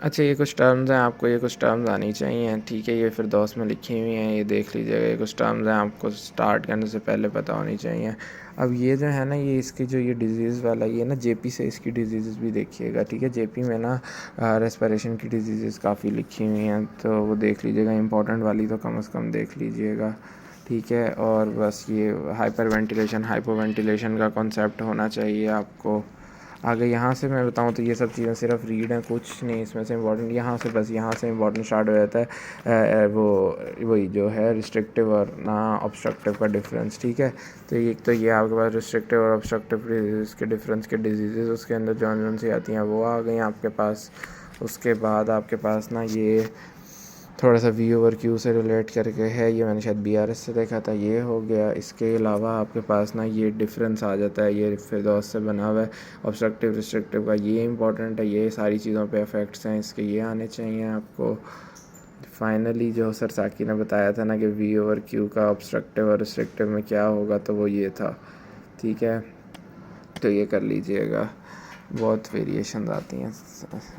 अच्छा, ये कुछ टर्म्स हैं, आपको ये कुछ टर्म्स आनी चाहिए, ठीक है। ये फिरदौस में लिखी हुई हैं, ये देख लीजिएगा। ये कुछ टर्म्स हैं आपको स्टार्ट करने से पहले पता होनी चाहिए। अब ये जो है ना, ये इसकी जो ये डिजीज़ वाला ये ना जेपी से इसकी डिजीज़ भी देखिएगा, ठीक है। जेपी में ना रेस्पिरेशन की डिजीज़ काफ़ी लिखी हुई हैं, तो वो देख लीजिएगा। इंपॉर्टेंट वाली तो कम से कम देख लीजिएगा, ठीक है। और बस ये हाइपर वेंटिलेशन हाइपो वेंटिलेशन का कॉन्सेप्ट होना चाहिए आपको। आगे यहाँ से मैं बताऊँ तो ये सब चीज़ें सिर्फ रीड हैं, कुछ नहीं इसमें से इम्पॉर्टेंट। यहाँ से बस यहाँ से इम्पॉर्टेंट स्टार्ट हो जाता है वो वही जो है रिस्ट्रिक्टिव और ना ऑब्स्ट्रक्टिव का डिफरेंस, ठीक है। तो ये आपके पास रिस्ट्रिक्टिव और ऑब्स्ट्रक्टिव डिजीज़ के डिफरेंस के डिजीज़ उसके अंदर जौन सी आती हैं वो आ गई आपके पास। उसके बाद आपके पास ना ये थोड़ा सा वी ओवर क्यू से रिलेट करके है, ये मैंने शायद बीआरएस से देखा था, ये हो गया। इसके अलावा आपके पास ना ये डिफरेंस आ जाता है, ये फिरदौस से बना हुआ है ऑब्स्ट्रक्टिव रिस्ट्रिक्टिव का, ये इंपॉर्टेंट है। ये सारी चीज़ों पे इफ़ेक्ट्स हैं इसके, ये आने चाहिए आपको। फाइनली जो सर साकी ने बताया था ना कि वी ओवर क्यू का ऑब्स्ट्रक्टिव और रिस्ट्रिक्टिव में क्या होगा, तो वो ये था, ठीक है। तो ये कर लीजिएगा, बहुत वेरिएशंस आती हैं।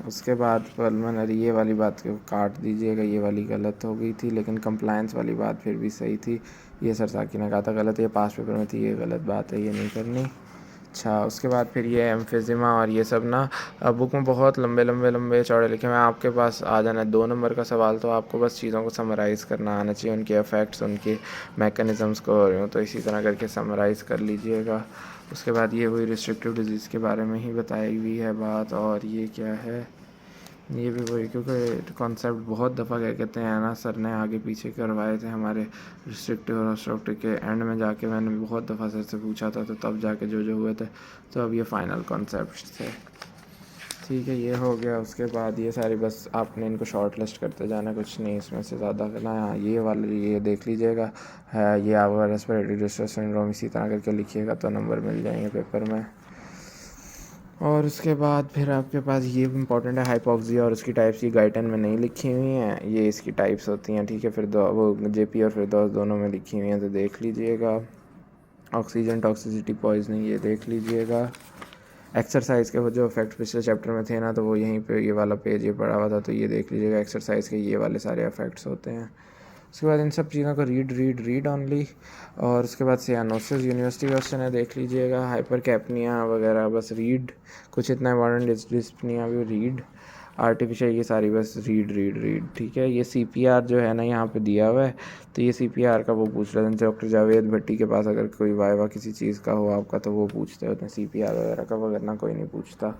उसके बाद पल्मोनरी ये वाली बात को काट दीजिएगा, ये वाली गलत हो गई थी, लेकिन कंप्लायंस वाली बात फिर भी सही थी। ये सर साकी ने कहा था गलत, ये पास पेपर में थी, ये गलत बात है, ये नहीं करनी। अच्छा, उसके बाद फिर ये एम्फिज़िमा और ये सब ना बुक में बहुत लंबे चौड़े लिखे हुए हैं। आपके पास आ जाना है 2 नंबर का सवाल, तो आपको बस चीज़ों को समराइज़ करना आना चाहिए, उनके इफ़ेक्ट्स, उनके मैकेनिज़म्स को, और तो इसी तरह करके समराइज़ कर लीजिएगा। उसके बाद ये वही रिस्ट्रिक्टिव डिजीज़ के बारे में ही बताई हुई है बात। और ये क्या है, ये भी वही, क्योंकि कॉन्सेप्ट बहुत दफ़ा क्या कहते हैं ना सर ने आगे पीछे करवाए थे हमारे रिस्ट्रिक्टिव और ऑब्स्ट्रक्टिव के एंड में जाके मैंने बहुत दफ़ा सर से पूछा था, तो तब जाके जो हुए थे। तो अब ये फ़ाइनल कॉन्सेप्ट थे, ठीक है। ये हो गया। उसके बाद ये सारी बस आपने इनको शॉर्ट लिस्ट करते जाना, कुछ नहीं इसमें से ज़्यादा करना है। हाँ, ये वाले ये देख लीजिएगा है, ये आपका रेस्पिरेटरी डिस्ट्रेस सिंड्रोम, इसी तरह करके लिखिएगा तो नंबर मिल जाएंगे पेपर में। और उसके बाद फिर आपके पास ये इंपॉर्टेंट है हाइपॉक्सिया, और उसकी टाइप्स की गाइडन में नहीं लिखी हुई हैं, ये इसकी टाइप्स होती हैं, ठीक है। फिर वो जेपी और फिरदौस दोनों में लिखी हुई हैं, तो देख लीजिएगा। ऑक्सीजन टॉक्सिसिटी पॉइजनिंग, ये देख लीजिएगा। एक्सरसाइज के वो जो इफेक्ट पिछले चैप्टर में थे ना, तो वो यहीं पे ये वाला पेज ये पड़ा हुआ था, तो ये देख लीजिएगा। एक्सरसाइज के ये वाले सारे इफेक्ट्स होते हैं। उसके बाद इन सब चीज़ों को रीड ऑनली। और उसके बाद सियानोसिस यूनिवर्सिटी क्वेश्चन है, देख लीजिएगा। हाइपर कैपनिया वगैरह बस रीड, कुछ इतना इंपॉर्टेंट डिस्पनिया भी रीड, आर्टिफिशियल, ये सारी बस रीड, ठीक है। ये सीपीआर जो है ना यहाँ पे दिया हुआ है, तो ये सीपीआर का वो पूछ रहे थे डॉक्टर जावेद भट्टी के पास, अगर कोई वाइवा किसी चीज़ का हो आपका तो वो पूछते होते हैं सीपीआर वगैरह का, वगैरह कोई नहीं पूछता।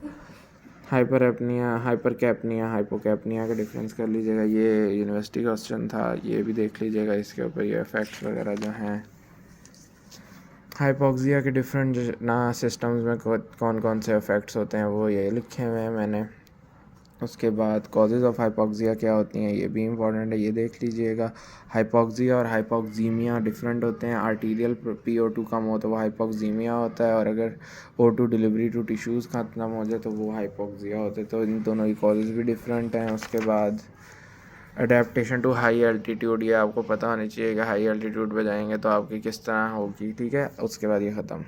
हाइपर एपनिया, हाइपर कैपनिया, हाइपोकैपनिया का डिफरेंस कर लीजिएगा, ये यूनिवर्सिटी क्वेश्चन था, ये भी देख लीजिएगा। इसके ऊपर ये इफेक्ट्स वगैरह जो हैं। हाइपोक्सिया के डिफरेंट ना सिस्टम्स में कौन कौन से इफेक्ट्स होते हैं वो ये लिखे हुए हैं मैंने। उसके बाद कॉजेज़ ऑफ हाइपोक्सिया क्या होती हैं, ये भी इंपॉर्टेंट है, ये देख लीजिएगा। हाइपोक्सिया और हाइपोक्सीमिया डिफरेंट होते हैं। आर्टीरियल PO2 कम हो तो वो हाइपोक्सीमिया होता है, और अगर O2 डिलीवरी टू टिश्यूज़ खत्म हो जाए तो वो हाइपोक्सिया होता है। तो इन दोनों की कॉजेज़ भी डिफरेंट हैं। उसके बाद अडेप्टेशन टू हाई एल्टीट्यूड, ये आपको पता होनी चाहिए कि हाई एल्टीट्यूड पे जाएंगे तो आपकी किस तरह होगी, ठीक है। उसके बाद ये ख़त्म।